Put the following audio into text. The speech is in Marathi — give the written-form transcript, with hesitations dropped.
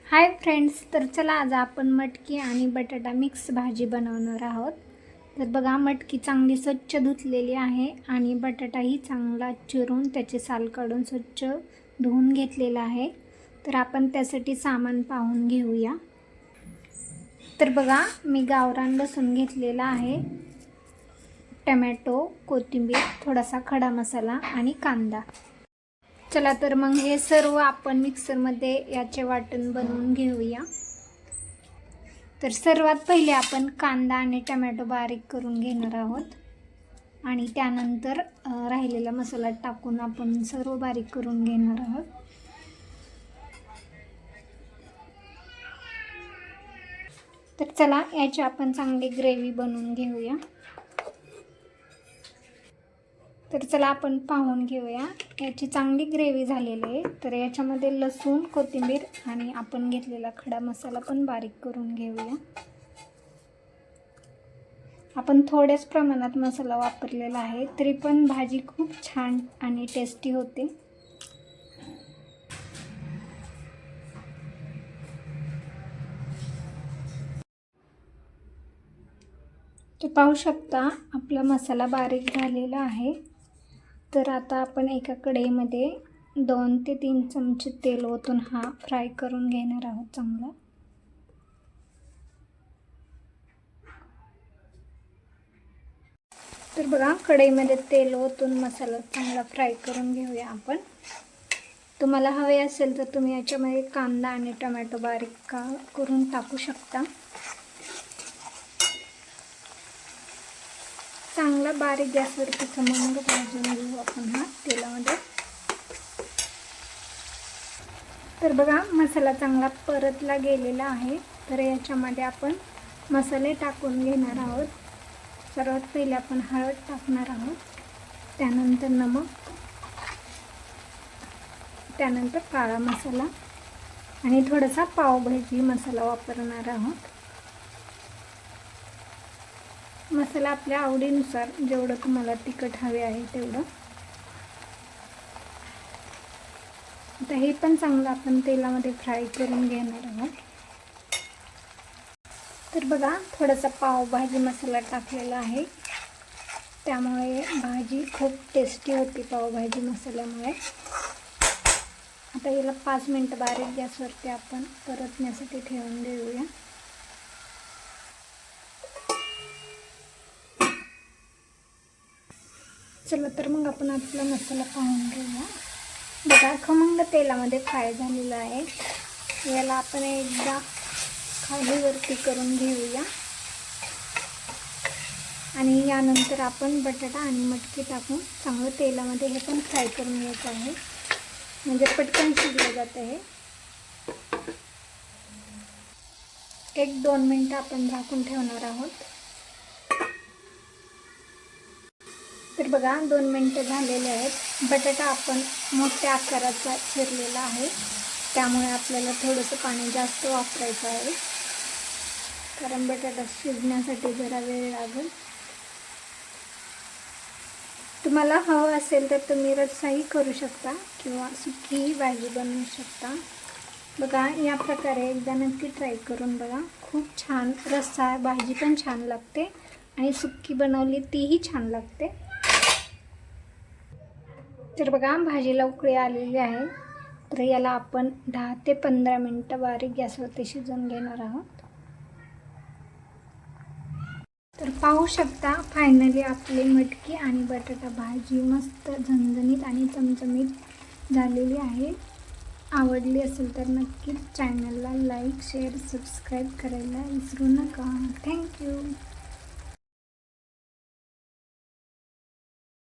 हाय फ्रेंड्स, तर चला आज आपण मटकी आणि बटाटा मिक्स भाजी बनवणार आहोत। तर बघा, मटकी चांगली स्वच्छ धुतलेली आहे आणि बटाटाही चांगला चिरून त्याचे साल काढून स्वच्छ धुवून घेतलेला आहे। तर आपण त्यासाठी सामान पाहून घेऊया। तर बघा, मी गावरान लसूण घेतलेला आहे, टोमॅटो, कोथिंबीर, थोडासा खडा मसाला आणि कांदा। चला तर मग हे सर्व आपण मिक्सरमध्ये याचे वाटण बनवून घेऊया। तर सर्वात पहिले आपण कांदा आणि टोमॅटो बारीक करून घेणार आहोत आणि त्यानंतर राहिलेला मसाला टाकून आपण सर्व बारीक करून घेणार आहोत। तर चला याची आपण चांगली ग्रेव्ही बनवून घेऊया। तर चला आपण पाहून घेऊया, याची चांगली ग्रेव्ही झालेली आहे। तर याच्यामध्ये लसूण, कोथिंबीर आणि आपण घेतलेला खडा मसाला पण बारीक करून घेऊया। आपण थोड्याच प्रमाणात मसाला वापरलेला आहे, तरी पण भाजी खूप छान आणि टेस्टी होते। तर पाहू शकता आपला मसाला बारीक झालेला आहे। तर आता आपण एका कढईमध्ये 2 ते 3 चमचे तेल ओतून हा फ्राय करून घेणार आहोत चांगला। तर बघा, कढईमध्ये तेल ओतून मसाला चांगला फ्राय करून घेऊया आपण। तुम्हाला हवे असेल तर तुम्ही याच्यामध्ये कांदा आणि टोमॅटो बारीक करून टाकू शकता। चांगला बारीक गॅसवरती खमंग भाजून घेऊ आपण हा तेलामध्ये। तर बघा, मसाला चांगला परतला गेलेला आहे। तर याच्यामध्ये आपण मसाले टाकून घेणार आहोत। सर्वात पहिले आपण हळद टाकणार आहोत, त्यानंतर नमक, त्यानंतर काळा मसाला आणि थोडासा पावभाजी मसाला वापरणार आहोत। मसाला आपल्या आवडीनुसार, जेवढं तुम्हाला तिखट हवे आहे तेवढं। आता हे पण चांगलं आपण तेलामध्ये फ्राय करून घेणार आहोत। तर बघा, थोडासा पावभाजी मसाला टाकलेला आहे, त्यामुळे भाजी खूप टेस्टी होती पावभाजी मसाल्यामुळे। आता याला 5 मिनिट बारीक गॅसवरती आपण परतण्यासाठी ठेवून देऊया। चला तर मग आपण आपला मसाला पाहून घेऊया। बघा, खमंग तेलामध्ये फ्राय झालेला आहे। याला आपण एकदा खालीवरती करून घेऊया आणि यानंतर आपण बटाटा आणि मटकी टाकून चांगलं तेलामध्ये हे पण फ्राय करून घ्यायचं आहे, म्हणजे पटकन शिजलं जातं हे। 1-2 मिनिटं आपण झाकून ठेवणार आहोत। तर बघा, 2 मिनिटं झालेले आहेत। बटाटा आपण मोठ्या आकाराचा चिरलेला आहे, त्यामुळे आपल्याला थोडंसं पाणी जास्त वापरायचं आहे, कारण बटाटा शिजण्यासाठी जरा वेळ लागेल। तुम्हाला हवं असेल तर तुम्ही रस्साही करू शकता किंवा सुकीही भाजी बनवू शकता। बघा, या प्रकारे एकदा नक्की ट्राय करून बघा, खूप छान रस्सा भाजी पण छान लागते आणि सुकी बनवली तीही छान लागते। तर बघा, भाजीला उकळी आलेली आहे। तर याला आपण 10 ते 15 मिनिटं बारीक गॅसवरती शिजवून घेणार आहोत। तर पाहू शकता, फायनली आपली मटकी आणि बटाटा भाजी मस्त झणझणीत आणि चमचमीत झालेली आहे। आवडली असेल तर नक्कीच चॅनलला लाईक, शेअर, सबस्क्राईब करायला विसरू नका। थँक्यू।